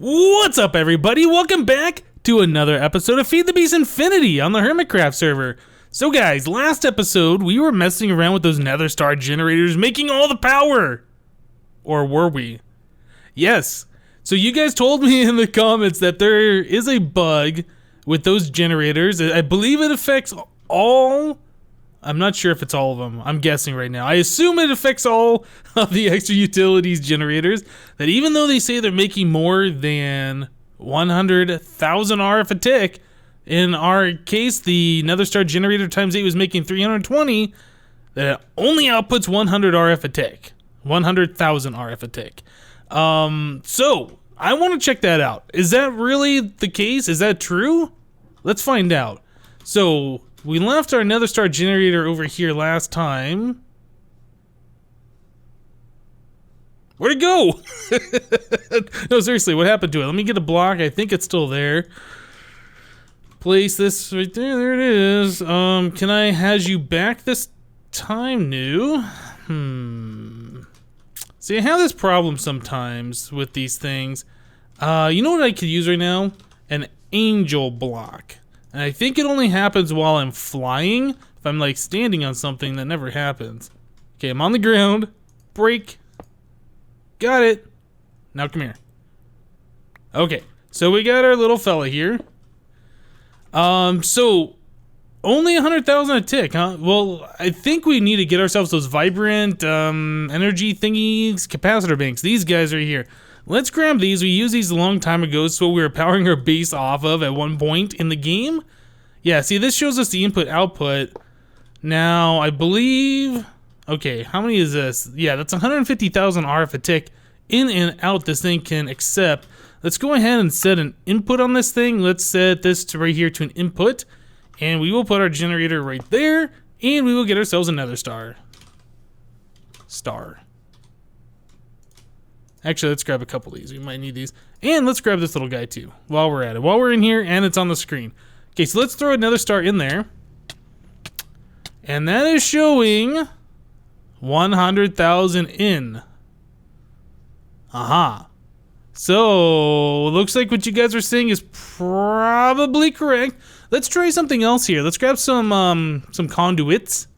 What's up, everybody? Welcome back to another episode of FTB Infinity on the HermitCraft server. So guys, last episode we were messing around with those nether star generators making all the power. Or were we? Yes. So you guys told me in the comments that there is a bug with those generators. I believe it affects all... I'm not sure if it's all of them. I'm guessing right now. I assume it affects all of the extra utilities generators. That even though they say they're making more than 100,000 RF a tick, in our case, the Nether Star generator times 8 was making 320, that it only outputs 100 RF a tick. 100,000 RF a tick. So, I want to check that out. Is that really the case? Is that true? Let's find out. So... we left our Nether Star generator over here last time. Where'd it go? No, seriously, what happened to it? Let me get a block. I think it's still there. Place this right there. There it is. Can I has you back this time, new? See, I have this problem sometimes with these things. You know what I could use right now? An angel block. And I think it only happens while I'm flying. If I'm like standing on something, that never happens. Okay, I'm on the ground. Break. Got it. Now come here. Okay, so we got our little fella here. So only 100,000 a tick, huh? Well, I think we need to get ourselves those vibrant energy thingies, capacitor banks. These guys right here. Let's grab these. We used these a long time ago, so we were powering our base off of at one point in the game. Yeah, see, this shows us the input-output. Now, I believe... okay, how many is this? Yeah, that's 150,000 RF a tick in and out this thing can accept. Let's go ahead and set an input on this thing. Let's set this to right here to an input. And we will put our generator right there. And we will get ourselves another star. Actually, let's grab a couple of these. We might need these. And let's grab this little guy too, while we're at it. While we're in here and it's on the screen. Okay, so let's throw another star in there. And that is showing 100,000 in. Aha. So, looks like what you guys are saying is probably correct. Let's try something else here. Let's grab some conduits.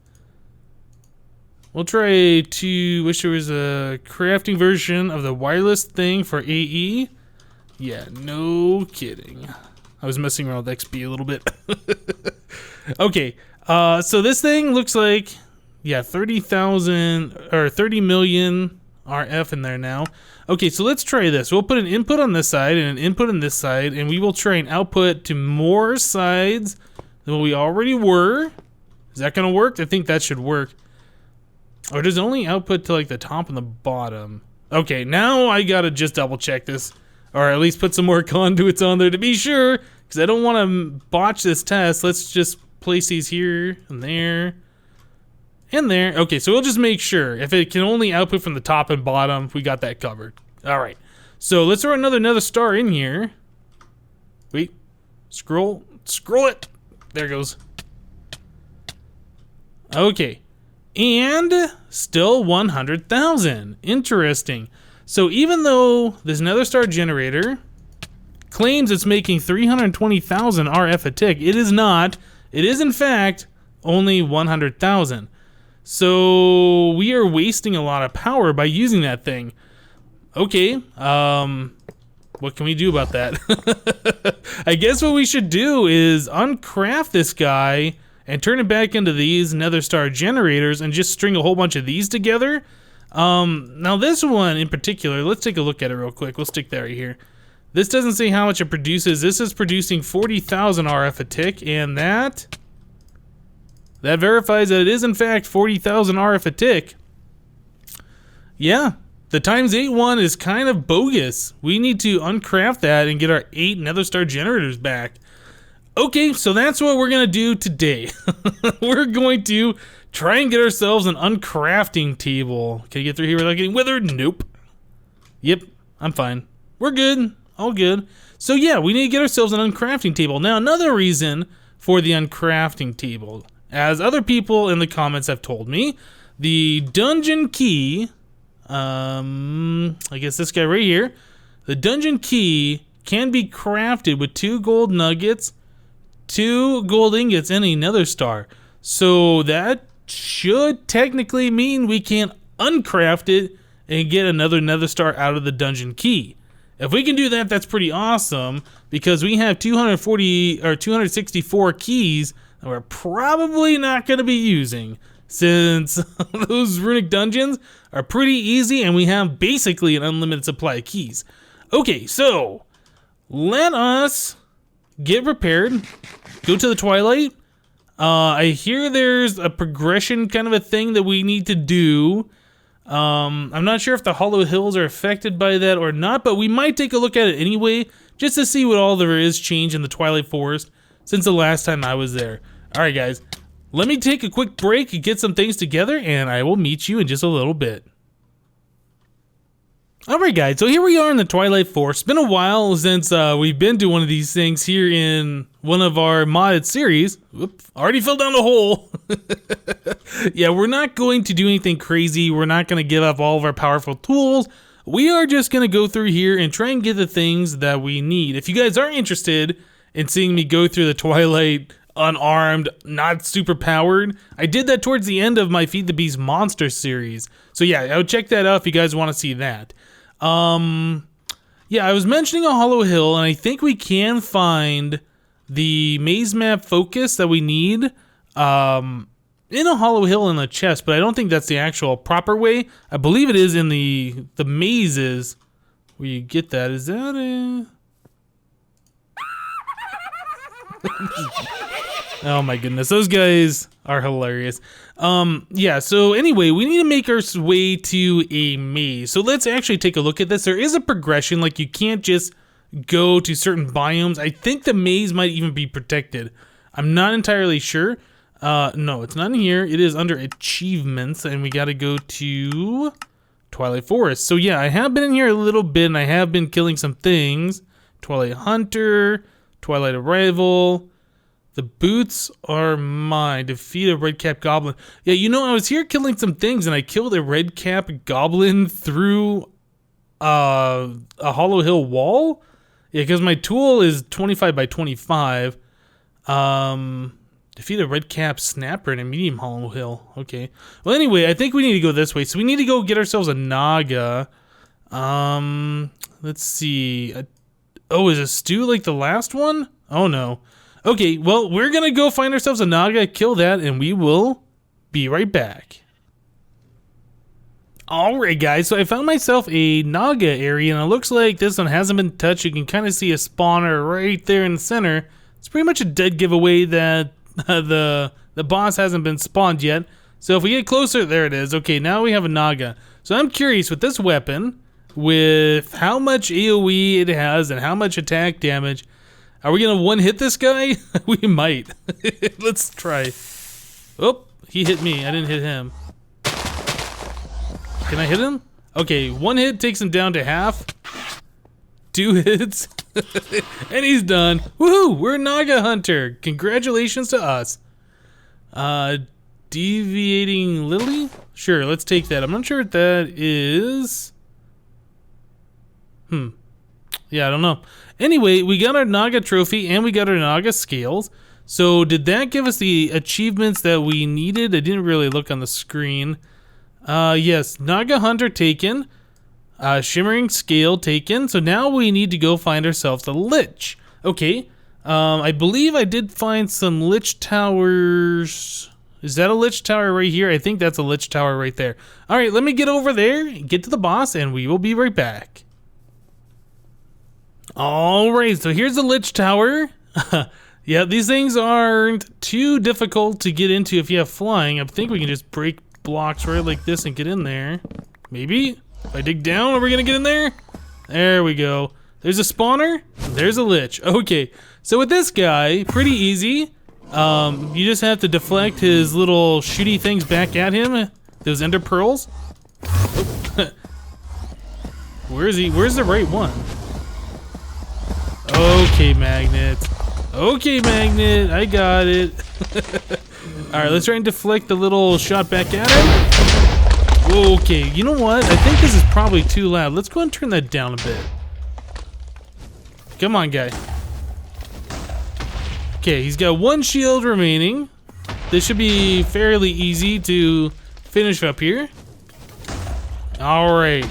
We'll try to, wish there was a crafting version of the wireless thing for AE. Yeah, no kidding. I was messing around with XP a little bit. Okay, so this thing looks like, yeah, 30,000 or 30 million RF in there now. Okay, so let's try this. We'll put an input on this side and an input on this side, and we will try an output to more sides than what we already were. Is that gonna work? I think that should work. Or does it only output to like the top and the bottom? Okay, now I gotta just double check this. Or at least put some more conduits on there to be sure. Because I don't want to botch this test. Let's just place these here and there. And there. Okay, so we'll just make sure. If it can only output from the top and bottom, we got that covered. Alright. So let's throw another star in here. Wait. Scroll it. There it goes. Okay. And still 100,000. Interesting. So even though this Nether Star generator claims it's making 320,000 RF a tick, it is not. It is in fact only 100,000. So we are wasting a lot of power by using that thing. Okay, what can we do about that? I guess what we should do is uncraft this guy and turn it back into these Nether Star generators and just string a whole bunch of these together. Now this one in particular, let's take a look at it real quick. We'll stick that right here. This doesn't say how much it produces. This is producing 40,000 RF a tick, and that verifies that it is in fact 40,000 RF a tick. Yeah, the times 8 one is kind of bogus. We need to uncraft that and get our 8 Nether Star generators back. Okay, so that's what we're gonna do today. We're going to try and get ourselves an uncrafting table. Can you get through here without getting withered? Nope. Yep, I'm fine. We're good. All good. So yeah, we need to get ourselves an uncrafting table. Now, another reason for the uncrafting table, as other people in the comments have told me, the dungeon key, I guess this guy right here, the dungeon key can be crafted with 2 gold nuggets, 2 gold ingots, and a nether star. So that should technically mean we can uncraft it and get another nether star out of the dungeon key. If we can do that, that's pretty awesome, because we have 240 or 264 keys that we're probably not going to be using, since those runic dungeons are pretty easy and we have basically an unlimited supply of keys. Okay, so let us get prepared. Go to the Twilight. I hear there's a progression kind of a thing that we need to do. I'm not sure if the Hollow Hills are affected by that or not, but we might take a look at it anyway, just to see what all there is change in the Twilight Forest since the last time I was there. Alright guys, let me take a quick break and get some things together, and I will meet you in just a little bit. Alright guys, so here we are in the Twilight Forest. It's been a while since we've been to one of these things here in one of our modded series. Whoops, already fell down the hole. Yeah, we're not going to do anything crazy. We're not going to give up all of our powerful tools. We are just going to go through here and try and get the things that we need. If you guys are interested in seeing me go through the Twilight unarmed, not super powered, I did that towards the end of my Feed the Beast Monster series. So yeah, I would check that out if you guys want to see that. Yeah, I was mentioning a Hollow Hill, and I think we can find the maze map focus that we need in a Hollow Hill in the chest, but I don't think that's the actual proper way. I believe it is in the mazes where you get that. Is that a... Oh my goodness, those guys are hilarious. Yeah, so anyway, we need to make our way to a maze. So let's actually take a look at this. There is a progression, like you can't just go to certain biomes. I think the maze might even be protected. I'm not entirely sure. No, it's not in here. It is under achievements, and we gotta go to Twilight Forest. So yeah, I have been in here a little bit, and I have been killing some things. Twilight Hunter, Twilight Arrival. The boots are mine. Defeat a red cap goblin. Yeah, you know, I was here killing some things, and I killed a red cap goblin through a Hollow Hill wall. Yeah, because my tool is 25 by 25. Defeat a red cap snapper in a medium Hollow Hill. Okay. Well, anyway, I think we need to go this way. So we need to go get ourselves a Naga. Let's see. Oh, is a stew like the last one? Oh no. Okay, well, we're gonna go find ourselves a Naga, kill that, and we will be right back. Alright guys, so I found myself a Naga area, and it looks like this one hasn't been touched. You can kind of see a spawner right there in the center. It's pretty much a dead giveaway that the boss hasn't been spawned yet. So if we get closer, there it is. Okay, now we have a Naga. So I'm curious with this weapon, with how much AoE it has and how much attack damage, are we gonna one-hit this guy? We might. Let's try. Oh, he hit me. I didn't hit him. Can I hit him? Okay, one hit takes him down to half. 2 hits. And he's done. Woohoo! We're a Naga Hunter. Congratulations to us. Deviating Lily? Sure, let's take that. I'm not sure what that is. Yeah, I don't know. Anyway, we got our Naga trophy and we got our Naga scales. So did that give us the achievements that we needed? I didn't really look on the screen. Yes, Naga Hunter taken. Shimmering scale taken. So now we need to go find ourselves a Lich. Okay. I believe I did find some Lich towers. Is that a Lich tower right here? I think that's a Lich tower right there. Alright, let me get over there, get to the boss, and we will be right back. Alright, so here's the Lich Tower. Yeah, these things aren't too difficult to get into if you have flying. I think we can just break blocks right like this and get in there. Maybe? If I dig down, are we gonna get in there? There we go. There's a spawner, there's a Lich. Okay, so with this guy, pretty easy. You just have to deflect his little shooty things back at him. Those ender pearls. Oh. Where is he? Where's the right one? Okay, Magnet. Okay, Magnet. I got it. Alright, let's try and deflect the little shot back at him. Okay, you know what? I think this is probably too loud. Let's go and turn that down a bit. Come on, guy. Okay, he's got 1 shield remaining. This should be fairly easy to finish up here. Alright.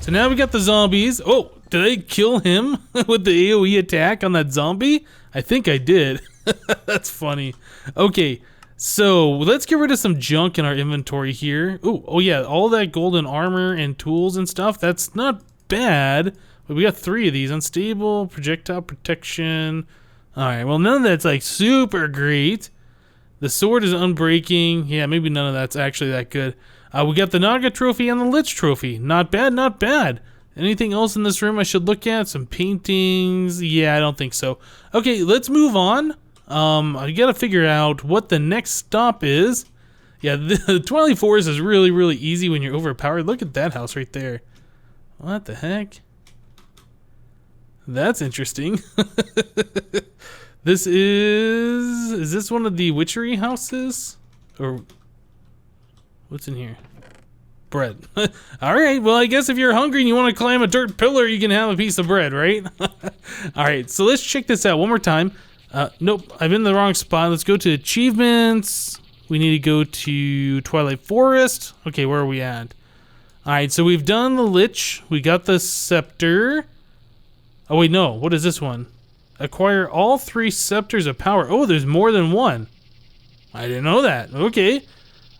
So now we got the zombies. Oh, did I kill him with the AoE attack on that zombie? I think I did. That's funny. Okay, so let's get rid of some junk in our inventory here. Ooh, oh yeah, all that golden armor and tools and stuff, that's not bad. But we got 3 of these. Unstable, projectile protection. Alright, well none of that's like super great. The sword is unbreaking. Yeah, maybe none of that's actually that good. We got the Naga trophy and the Lich trophy. Not bad, not bad. Anything else in this room I should look at? Some paintings? Yeah, I don't think so. Okay, let's move on. I gotta figure out what the next stop is. Yeah, the Twilight Forest is really, really easy when you're overpowered. Look at that house right there. What the heck? That's interesting. This is this one of the witchery houses? Or what's in here? Bread. Alright, well I guess if you're hungry and you want to climb a dirt pillar, you can have a piece of bread, right? Alright, so let's check this out one more time. Nope, I'm in the wrong spot. Let's go to achievements. We need to go to Twilight Forest. Okay, where are we at? Alright, so we've done the Lich. We got the Scepter. Oh wait, no, what is this one? Acquire all 3 scepters of power. Oh, there's more than one. I didn't know that. Okay.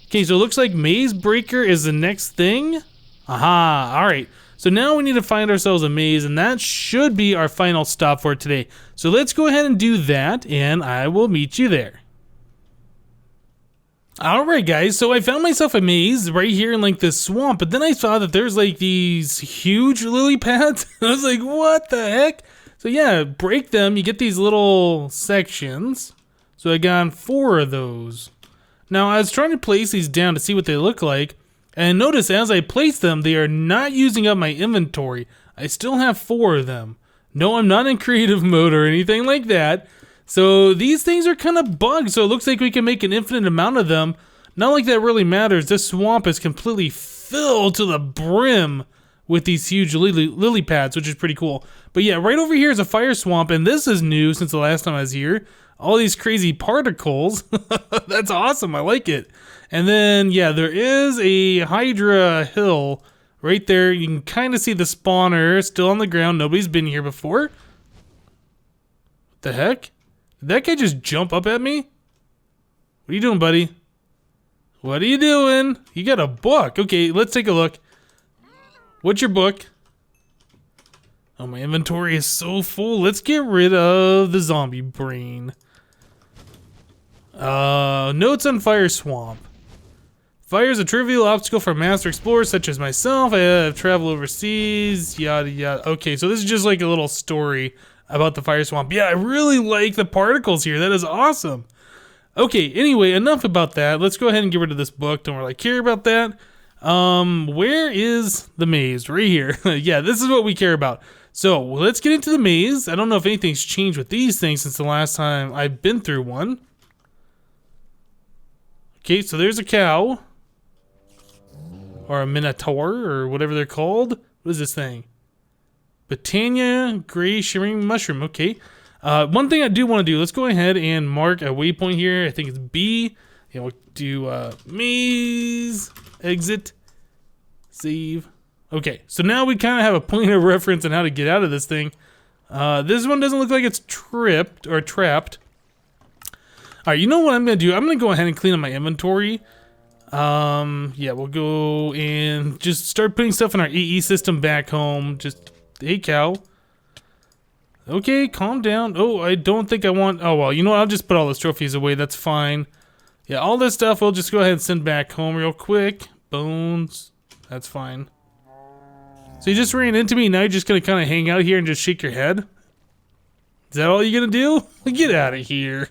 Okay, so it looks like Maze Breaker is the next thing. Aha, alright. So now we need to find ourselves a maze, and that should be our final stop for today. So let's go ahead and do that, and I will meet you there. Alright guys, so I found myself a maze right here in like this swamp, but then I saw that there's like these huge lily pads. I was like, what the heck? So yeah, break them, you get these little sections. So I got 4 of those. Now I was trying to place these down to see what they look like, and notice as I place them, they are not using up my inventory. I still have 4 of them. No, I'm not in creative mode or anything like that. So these things are kind of bugged, so it looks like we can make an infinite amount of them. Not like that really matters. This swamp is completely filled to the brim with these huge lily pads, which is pretty cool. But yeah, right over here is a fire swamp, and this is new since the last time I was here. All these crazy particles. That's awesome, I like it. And then, yeah, there is a Hydra hill right there. You can kind of see the spawner still on the ground. Nobody's been here before. What the heck? Did that guy just jump up at me? What are you doing, buddy? What are you doing? You got a book. Okay, let's take a look. What's your book? Oh, my inventory is so full. Let's get rid of the zombie brain. Notes on Fire Swamp. Fire is a trivial obstacle for master explorers such as myself. I have traveled overseas, yada yada. Okay, so this is just like a little story about the fire swamp. Yeah, I really like the particles here. That is awesome. Okay, anyway, enough about that. Let's go ahead and get rid of this book. Don't really care about that. Where is the maze? Right here. Yeah, this is what we care about. So, let's get into the maze. I don't know if anything's changed with these things since the last time I've been through one. Okay, so there's a cow. Or a minotaur, or whatever they're called. What is this thing? Botania Gray Shimmering Mushroom. Okay. One thing I do want to do, let's go ahead and mark a waypoint here. I think it's B. Yeah, we'll do maze, exit, save. Okay, so now we kind of have a point of reference on how to get out of this thing. This one doesn't look like it's tripped or trapped. Alright, you know what I'm going to do? I'm going to go ahead and clean up my inventory. Yeah, we'll go and just start putting stuff in our AE system back home. Just, hey cow. Okay, calm down. Oh, I don't think I want, oh well, you know what, I'll just put all those trophies away, that's fine. Yeah, all this stuff we'll just go ahead and send back home real quick. Bones, that's fine. So you just ran into me, now you're just gonna kind of hang out here and just shake your head? Is that all you're gonna do? Get out of here.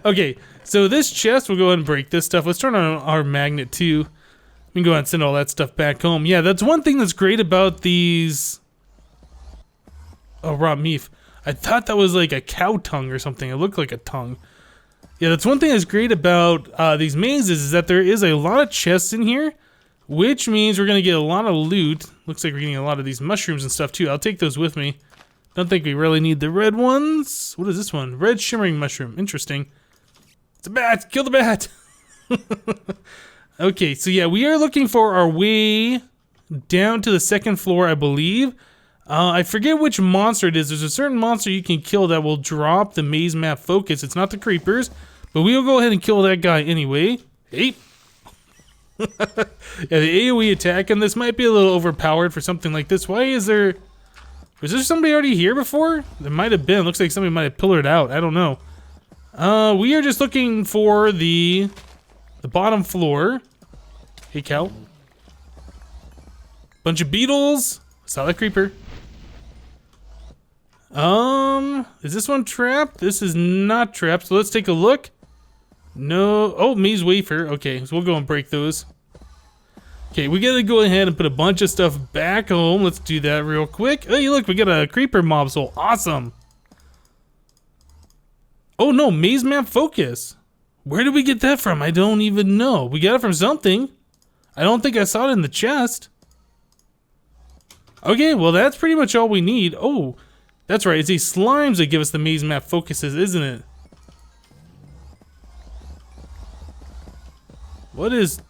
Okay, so this chest, we'll go ahead and break this stuff. Let's turn on our magnet too. We can go ahead and send all that stuff back home. Yeah, that's one thing that's great about these... Oh, raw meat. I thought that was like a cow tongue or something. It looked like a tongue. Yeah, that's one thing that's great about these mazes is that there is a lot of chests in here, which means we're going to get a lot of loot. Looks like we're getting a lot of these mushrooms and stuff too. I'll take those with me. Don't think we really need the red ones. What is this one? Red shimmering mushroom. Interesting. It's a bat. Kill the bat. Okay, so yeah, we are looking for our way down to the second floor, I believe. I forget which monster it is. There's a certain monster you can kill that will drop the maze map focus. It's not the creepers, but we will go ahead and kill that guy anyway. Hey. Yeah, the AoE attack on this might be a little overpowered for something like this. Why is there... Was there somebody already here before? There might have been. Looks like somebody might have pillared out. I don't know. We are just looking for the bottom floor. Hey, cow. Bunch of beetles. Solid creeper. Is this one trapped? This is not trapped, so let's take a look. No. Oh, maze wafer. Okay, so we'll go and break those. Okay, we gotta go ahead and put a bunch of stuff back home. Let's do that real quick. Hey, look, we got a creeper mob soul. Awesome. Oh no, maze map focus. Where did we get that from? I don't even know. We got it from something. I don't think I saw it in the chest. Okay, well that's pretty much all we need. Oh, that's right. It's these slimes that give us the maze map focuses, isn't it? What is...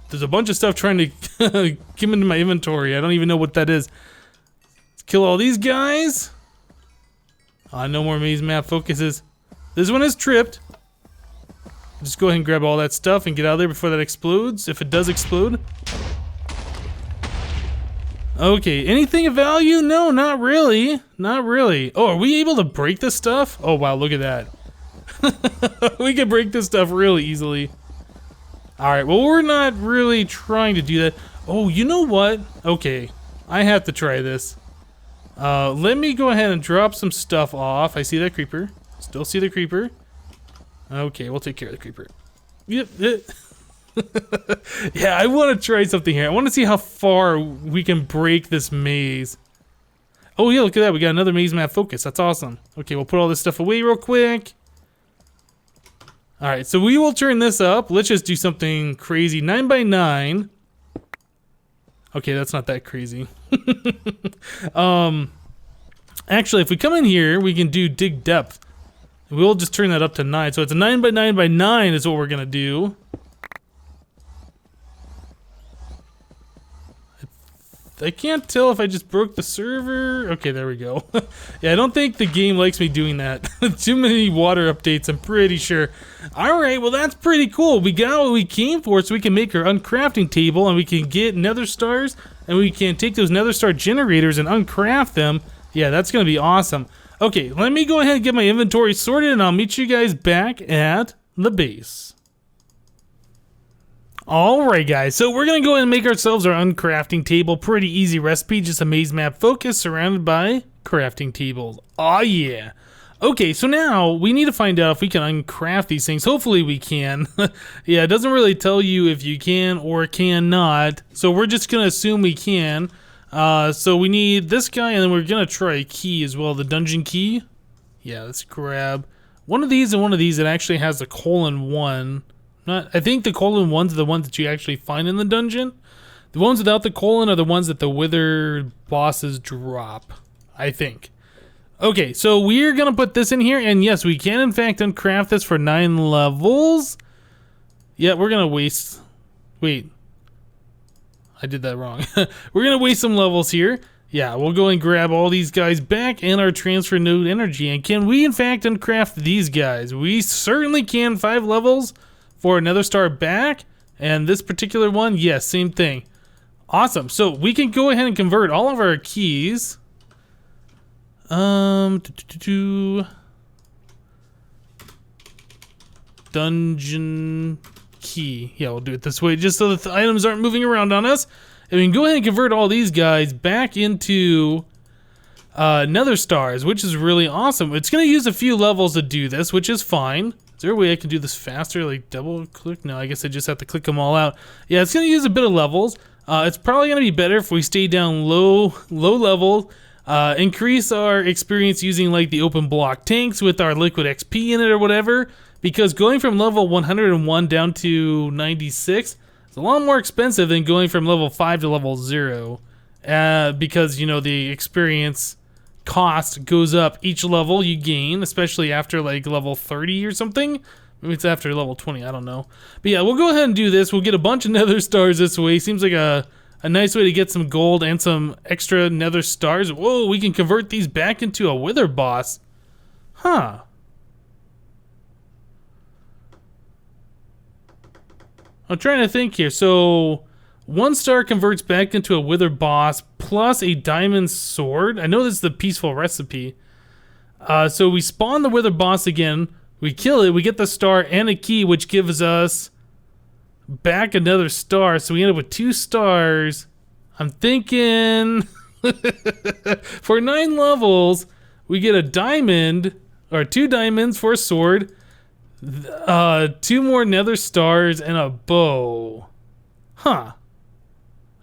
There's a bunch of stuff trying to come into my inventory. I don't even know what that is. Let's kill all these guys. No more maze map focuses. This one is tripped. Just go ahead and grab all that stuff and get out of there before that explodes, if it does explode. Okay, anything of value? No, not really. Not really. Oh, are we able to break this stuff? Oh, wow, look at that. We can break this stuff really easily. Alright, well, we're not really trying to do that. Oh, you know what? Okay, I have to try this. Let me go ahead and drop some stuff off. I see that creeper. Still see the creeper. Okay, we'll take care of the creeper. Yep. Yeah, I want to try something here. I want to see how far we can break this maze. Oh, yeah, look at that. We got another maze map focus. That's awesome. Okay, we'll put all this stuff away real quick. Alright, so we will turn this up. Let's just do something crazy. 9x9. Okay, that's not that crazy. Actually, if we come in here, we can do dig depth. We'll just turn that up to 9. So it's a 9x9x9 is what we're going to do. I can't tell if I just broke the server. Okay, there we go. Yeah, I don't think the game likes me doing that. Too many water updates, I'm pretty sure. Alright, well that's pretty cool. We got what we came for, so we can make our uncrafting table, and we can get nether stars, and we can take those nether star generators and uncraft them. Yeah, that's going to be awesome. Okay, let me go ahead and get my inventory sorted, and I'll meet you guys back at the base. Alright guys, so we're going to go ahead and make ourselves our uncrafting table. Pretty easy recipe, just a maze map focus surrounded by crafting tables. Aw yeah. Okay, so now we need to find out if we can uncraft these things. Hopefully we can. Yeah, it doesn't really tell you if you can or cannot. So we're just going to assume we can. So we need this guy, and then we're going to try a key as well, the dungeon key. Yeah, let's grab one of these and one of these that actually has the :1. I think the :1s are the ones that you actually find in the dungeon. The ones without the colon are the ones that the withered bosses drop, I think. Okay, so we're going to put this in here, and yes, we can in fact uncraft this for 9 levels. Yeah, we're going to waste... Wait. I did that wrong. We're going to waste some levels here. Yeah, we'll go and grab all these guys back and our transfer node energy. And can we in fact uncraft these guys? We certainly can. 5 levels for another star back. And this particular one, yes, same thing. Awesome. So we can go ahead and convert all of our keys. Dungeon key. Yeah, we'll do it this way just so that the items aren't moving around on us. And we can go ahead and convert all these guys back into nether stars, which is really awesome. It's going to use a few levels to do this, which is fine. Is there a way I can do this faster, like double click? No, I guess I just have to click them all out. Yeah, it's going to use a bit of levels. It's probably going to be better if we stay down low level, increase our experience using like the open block tanks with our liquid XP in it or whatever, because going from level 101 down to 96 is a lot more expensive than going from level 5 to level 0, because, you know, the experience cost goes up each level you gain, especially after like level 30 or something. Maybe it's after level 20, I don't know. But yeah, we'll go ahead and do this. We'll get a bunch of nether stars this way. Seems like a nice way to get some gold and some extra nether stars. Whoa, we can convert these back into a wither boss. Huh. I'm trying to think here. So 1 star converts back into a wither boss plus a diamond sword. I know this is the peaceful recipe. So we spawn the wither boss again. We kill it. We get the star and a key, which gives us back another star. So we end up with 2 stars. I'm thinking for 9 levels, we get a diamond or 2 diamonds for a sword. 2 more nether stars and a bow. Huh.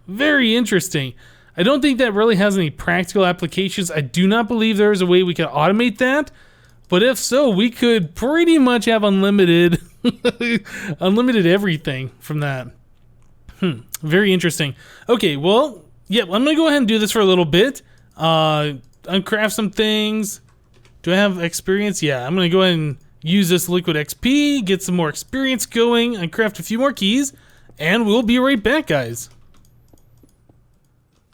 Very interesting. I don't think that really has any practical applications. I do not believe there is a way we could automate that. But if so, we could pretty much have unlimited unlimited everything from that. Very interesting. Okay, well, yeah, I'm going to go ahead and do this for a little bit. Uncraft some things. Do I have experience? Yeah, I'm going to go ahead and use this liquid XP, get some more experience going, and craft a few more keys, and we'll be right back, guys.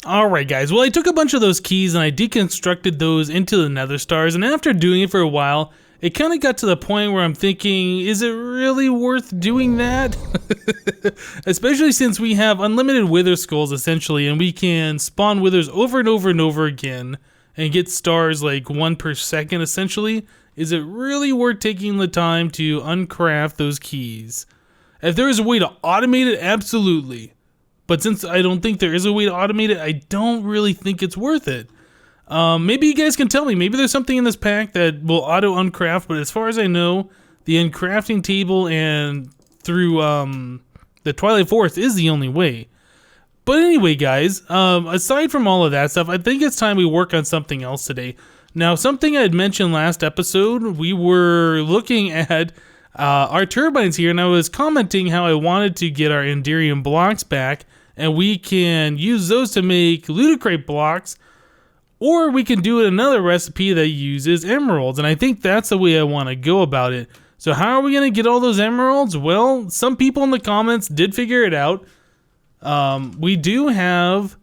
Alright guys, well I took a bunch of those keys and I deconstructed those into the nether stars, and after doing it for a while, it kind of got to the point where I'm thinking, is it really worth doing that? Especially since we have unlimited wither skulls essentially, and we can spawn withers over and over and over again and get stars like 1 per second essentially. Is it really worth taking the time to uncraft those keys? If there is a way to automate it, absolutely. But since I don't think there is a way to automate it, I don't really think it's worth it. Maybe you guys can tell me. Maybe there's something in this pack that will auto-uncraft, but as far as I know, the uncrafting table and through the Twilight Forest is the only way. But anyway, guys, aside from all of that stuff, I think it's time we work on something else today. Now, something I had mentioned last episode, we were looking at our turbines here, and I was commenting how I wanted to get our Enderium blocks back, and we can use those to make Ludicrite blocks, or we can do another recipe that uses emeralds, and I think that's the way I want to go about it. So how are we going to get all those emeralds? Well, some people in the comments did figure it out. We do have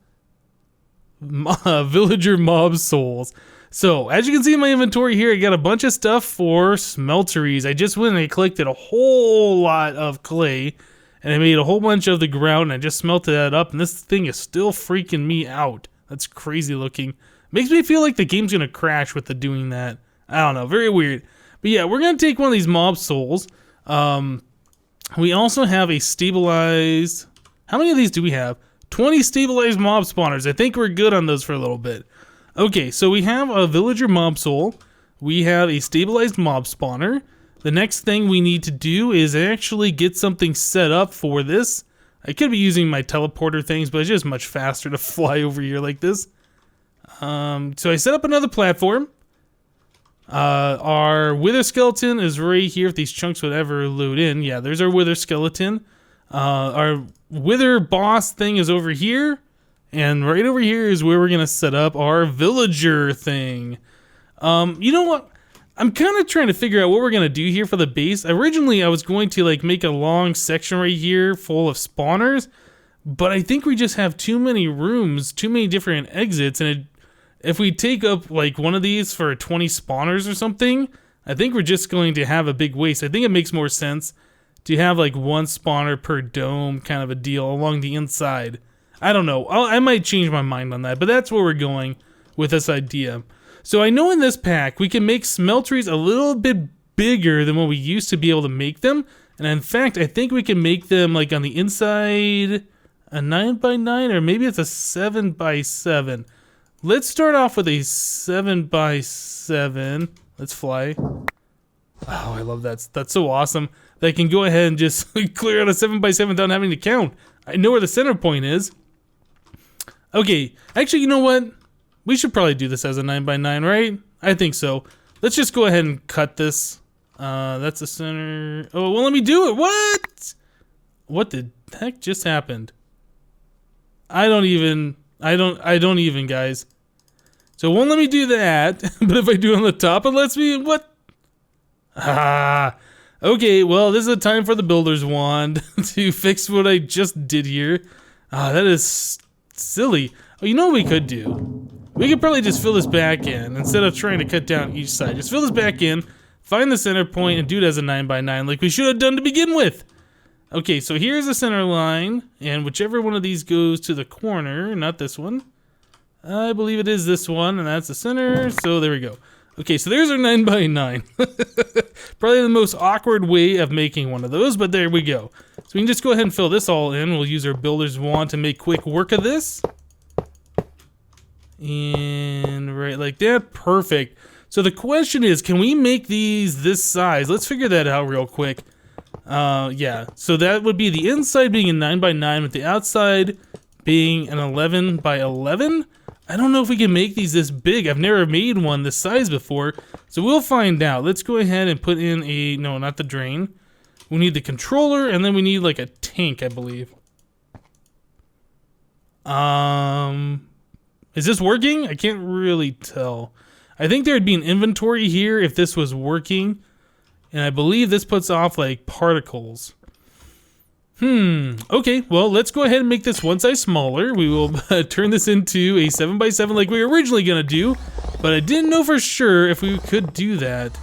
villager mob souls. So, as you can see in my inventory here, I got a bunch of stuff for smelteries. I just went and I collected a whole lot of clay, and I made a whole bunch of the ground, and I just smelted that up, and this thing is still freaking me out. That's crazy looking. Makes me feel like the game's gonna crash with the doing that. I don't know, very weird. But yeah, we're gonna take one of these mob souls. We also have a stabilized... How many of these do we have? 20 stabilized mob spawners. I think we're good on those for a little bit. Okay, so we have a villager mob soul. We have a stabilized mob spawner. The next thing we need to do is actually get something set up for this. I could be using my teleporter things, but it's just much faster to fly over here like this. So I set up another platform. Our wither skeleton is right here if these chunks would ever load in. Yeah, there's our wither skeleton. Our wither boss thing is over here. And right over here is where we're going to set up our villager thing. You know what? I'm kind of trying to figure out what we're going to do here for the base. Originally, I was going to like make a long section right here full of spawners. But I think we just have too many rooms, too many different exits. And if we take up like one of these for 20 spawners or something, I think we're just going to have a big waste. I think it makes more sense to have like 1 spawner per dome kind of a deal along the inside. I don't know. I might change my mind on that, but that's where we're going with this idea. So I know in this pack, we can make smelteries a little bit bigger than what we used to be able to make them. And in fact, I think we can make them like on the inside a 9x9, or maybe it's a 7x7. Let's start off with a 7x7. Let's fly. Oh, I love that. That's so awesome. That I can go ahead and just clear out a 7x7 without having to count. I know where the center point is. Okay, actually, you know what? We should probably do this as a 9x9, right? I think so. Let's just go ahead and cut this. That's the center. Oh, well, let me do it. What? What the heck just happened? I don't even, guys. So it won't let me do that, but if I do it on the top, it lets me, what? Ah, okay, well, this is a time for the builder's wand to fix what I just did here. Ah, that is silly. Oh, you know what we could do? We could probably just fill this back in instead of trying to cut down each side. Just fill this back in, find the center point, and do it as a 9x9 like we should have done to begin with. Okay, so here's the center line, and whichever one of these goes to the corner, not this one. I believe it is this one, and that's the center, so there we go. Okay, so there's our 9x9. Probably the most awkward way of making one of those, but there we go. So we can just go ahead and fill this all in. We'll use our builder's wand to make quick work of this. And right like that, perfect. So the question is, can we make these this size? Let's figure that out real quick. Yeah, so that would be the inside being a 9x9 with the outside being an 11x11. I don't know if we can make these this big. I've never made one this size before, so we'll find out. Let's go ahead and put in a, no, not the drain. We need the controller, and then we need like a tank, I believe. Is this working? I can't really tell. I think there'd be an inventory here if this was working, and I believe this puts off like particles. Okay, well, let's go ahead and make this one size smaller. We will turn this into a 7x7 like we were originally gonna do, but I didn't know for sure if we could do that.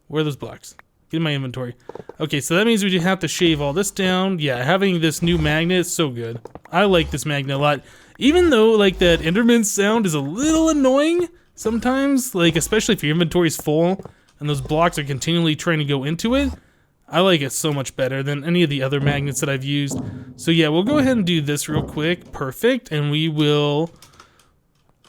Where are those blocks? Get in my inventory. Okay, so that means we just have to shave all this down. Yeah, having this new magnet is so good. I like this magnet a lot. Even though, like, that Enderman sound is a little annoying sometimes, like, especially if your inventory is full and those blocks are continually trying to go into it, I like it so much better than any of the other magnets that I've used. So yeah, we'll go ahead and do this real quick. Perfect. And we will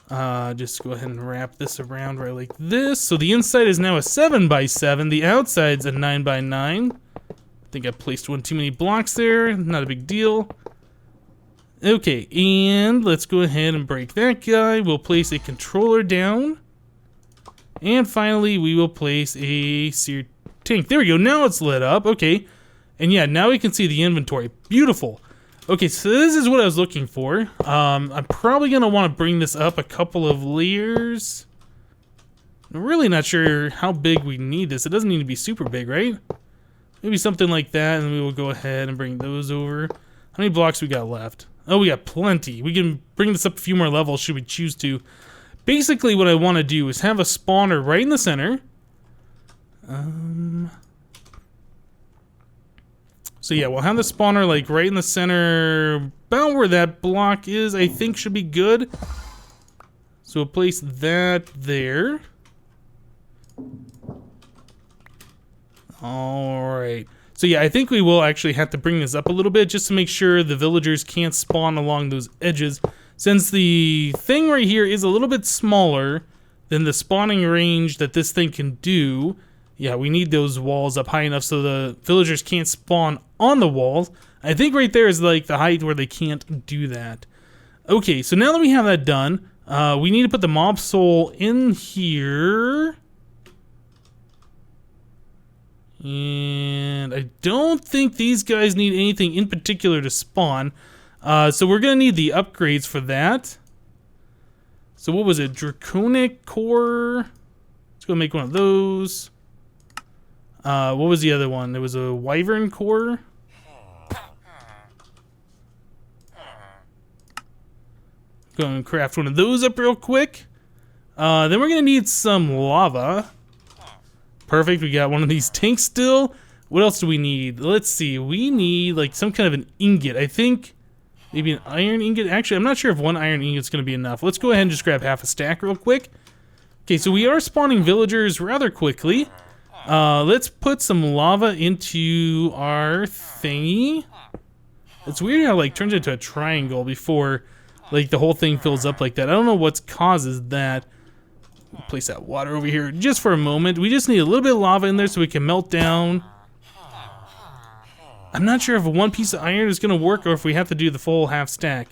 just go ahead and wrap this around right like this. So the inside is now a 7x7. The outside's a 9x9. I think I placed one too many blocks there. Not a big deal. Okay, and let's go ahead and break that guy. We'll place a controller down. And finally, we will place a seared tank. There we go. Now it's lit up. Okay. And yeah, now we can see the inventory. Beautiful. Okay, so this is what I was looking for. I'm probably going to want to bring this up a couple of layers. I'm really not sure how big we need this. It doesn't need to be super big, right? Maybe something like that, and we will go ahead and bring those over. How many blocks we got left? Oh, we got plenty. We can bring this up a few more levels should we choose to. Basically, what I want to do is have a spawner right in the center. So yeah, we'll have the spawner like right in the center, about where that block is, I think should be good. So we'll place that there. Alright. So yeah, I think we will actually have to bring this up a little bit just to make sure the villagers can't spawn along those edges. Since the thing right here is a little bit smaller than the spawning range that this thing can do, yeah, we need those walls up high enough so the villagers can't spawn on the walls. I think right there is like the height where they can't do that. Okay, so now that we have that done, we need to put the mob soul in here. And I don't think these guys need anything in particular to spawn. So we're going to need the upgrades for that. So what was it? Draconic core. Let's go make one of those. What was the other one? There was a wyvern core. Go and craft one of those up real quick. Then we're going to need some lava. Perfect, we got one of these tanks still. What else do we need? Let's see, we need like some kind of an ingot. I think maybe an iron ingot. Actually, I'm not sure if one iron ingot's going to be enough. Let's go ahead and just grab half a stack real quick. Okay, so we are spawning villagers rather quickly. Let's put some lava into our thingy. It's weird how it like turns into a triangle before like the whole thing fills up like that. I don't know what causes that. We'll place that water over here just for a moment. We just need a little bit of lava in there so we can melt down. I'm not sure if one piece of iron is going to work or if we have to do the full half stack.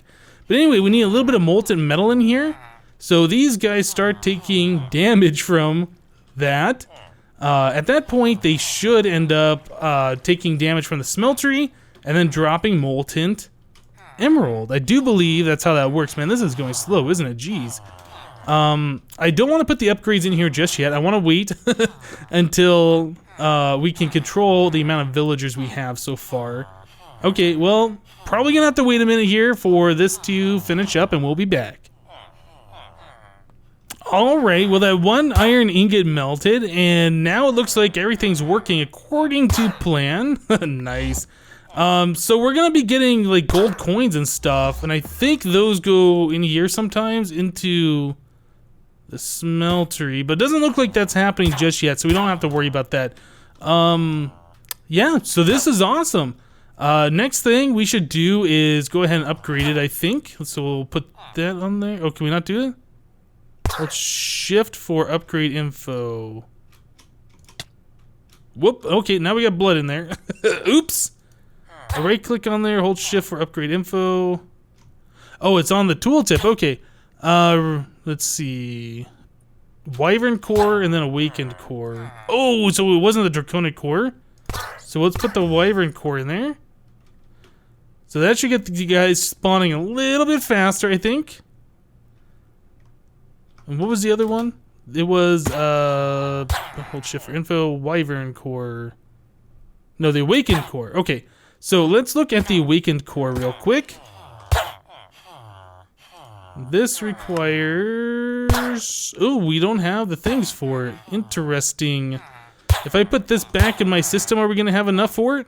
But anyway, we need a little bit of molten metal in here. So these guys start taking damage from that. At that point, they should end up taking damage from the smeltery and then dropping molten emerald. I do believe that's how that works, man. This is going slow, isn't it? Jeez. I don't want to put the upgrades in here just yet. I want to wait until we can control the amount of villagers we have so far. Okay, well, probably gonna have to wait a minute here for this to finish up, and we'll be back. Alright, well, that one iron ingot melted, and now it looks like everything's working according to plan. Nice. So we're gonna be getting like gold coins and stuff, and I think those go in here sometimes into the smeltery, but it doesn't look like that's happening just yet, so we don't have to worry about that. Yeah, so this is awesome. Next thing we should do is go ahead and upgrade it, I think. So we'll put that on there. Oh, can we not do it? Let's shift for upgrade info. Whoop, okay, now we got blood in there. Oops. Right click on there, hold shift for upgrade info. Oh, it's on the tooltip, okay. Let's see. Wyvern core and then awakened core. Oh, so it wasn't the draconic core. So let's put the wyvern core in there. So that should get you guys spawning a little bit faster, I think. And what was the other one? It was hold shift for info, wyvern core. No, the awakened core. Okay. So let's look at the awakened core real quick. This requires... Oh, we don't have the things for it. Interesting. If I put this back in my system, are we going to have enough for it?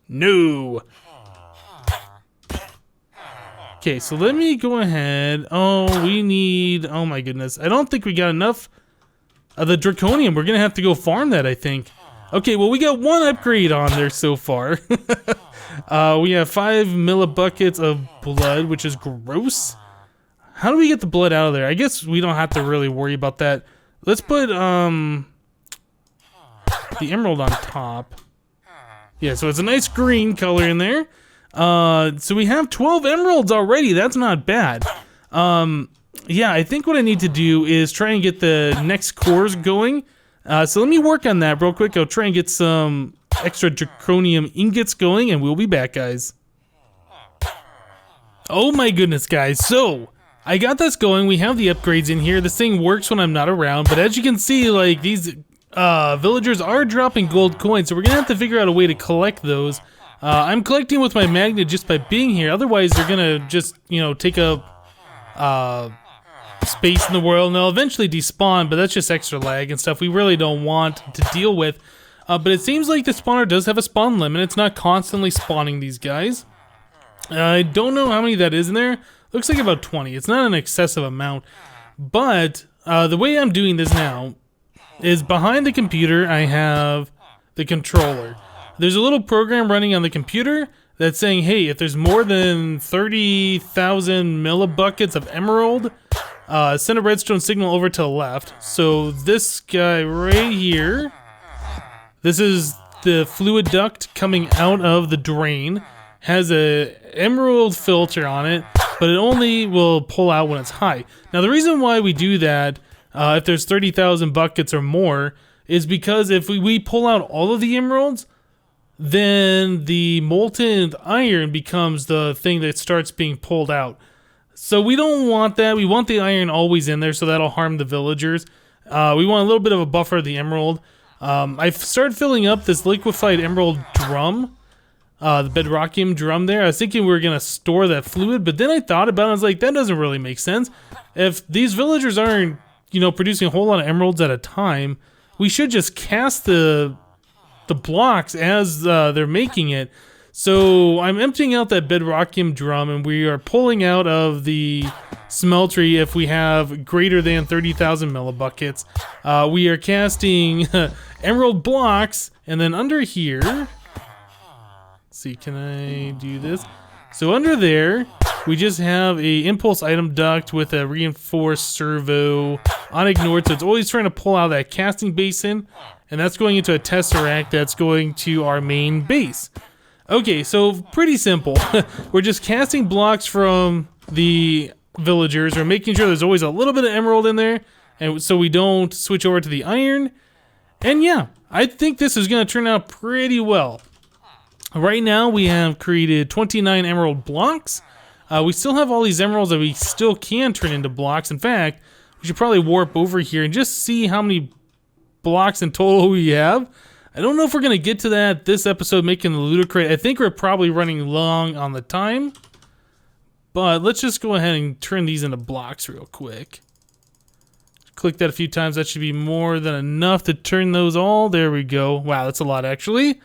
No. Okay, so let me go ahead. Oh, we need... Oh my goodness. I don't think we got enough of the draconium. We're going to have to go farm that, I think. Okay, well, we got one upgrade on there so far. We have 5 millibuckets of blood, which is gross. How do we get the blood out of there? I guess we don't have to really worry about that. Let's put the emerald on top. Yeah, so it's a nice green color in there. So we have 12 emeralds already. That's not bad. Yeah, I think what I need to do is try and get the next cores going. So let me work on that real quick. I'll try and get some extra draconium ingots going, and we'll be back, guys. Oh my goodness, guys. So I got this going. We have the upgrades in here. This thing works when I'm not around, but as you can see, like, these villagers are dropping gold coins, so we're gonna have to figure out a way to collect those. I'm collecting with my magnet just by being here. Otherwise, they're gonna just, you know, take up space in the world, and they'll eventually despawn, but that's just extra lag and stuff we really don't want to deal with. But it seems like the spawner does have a spawn limit. It's not constantly spawning these guys. I don't know how many that is in there. Looks like about 20. It's not an excessive amount. But the way I'm doing this now is behind the computer I have the controller. There's a little program running on the computer that's saying, hey, if there's more than 30,000 millibuckets of emerald, send a redstone signal over to the left. So this guy right here, this is the fluid duct coming out of the drain, has a emerald filter on it, but it only will pull out when it's high. Now the reason why we do that, if there's 30,000 buckets or more, is because if we pull out all of the emeralds, then the molten iron becomes the thing that starts being pulled out. So we don't want that. We want the iron always in there, so that'll harm the villagers. We want a little bit of a buffer of the emerald. I've started filling up this liquefied emerald drum, the bedrockium drum there. I was thinking we were going to store that fluid, but then I thought about it. I was like, that doesn't really make sense. If these villagers aren't, you know, producing a whole lot of emeralds at a time, we should just cast the blocks as they're making it. So I'm emptying out that bedrockium drum, and we are pulling out of the smeltery if we have greater than 30,000 millibuckets. We are casting emerald blocks, and then under here, let's see, can I do this? So under there, we just have a impulse item duct with a reinforced servo unignored, so it's always trying to pull out that casting basin, and that's going into a tesseract that's going to our main base. Okay, so pretty simple. We're just casting blocks from the villagers. We're making sure there's always a little bit of emerald in there, and so we don't switch over to the iron. And yeah, I think this is going to turn out pretty well. Right now, we have created 29 emerald blocks. We still have all these emeralds that we still can turn into blocks. In fact, we should probably warp over here and just see how many blocks in total we have. I don't know if we're going to get to that this episode making the Ludicrite. I think we're probably running long on the time. But let's just go ahead and turn these into blocks real quick. Click that a few times. That should be more than enough to turn those all. There we go. Wow, that's a lot actually.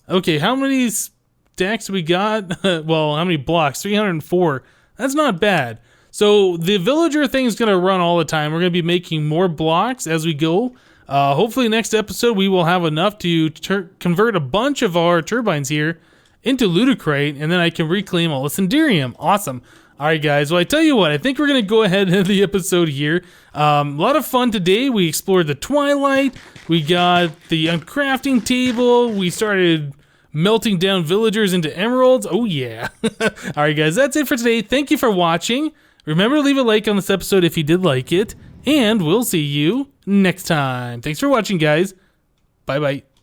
Okay, how many stacks we got? Well, how many blocks? 304. That's not bad. So the villager thing is going to run all the time. We're going to be making more blocks as we go. Hopefully next episode we will have enough to convert a bunch of our turbines here into Ludicrite, and then I can reclaim all the Sendirium. Awesome. Alright guys, well I tell you what, I think we're going to go ahead and end the episode here. A lot of fun today. We explored the Twilight, we got the uncrafting table, we started melting down villagers into emeralds. Oh yeah. Alright guys, that's it for today. Thank you for watching. Remember to leave a like on this episode if you did like it, and we'll see you next time. Thanks for watching guys. Bye bye.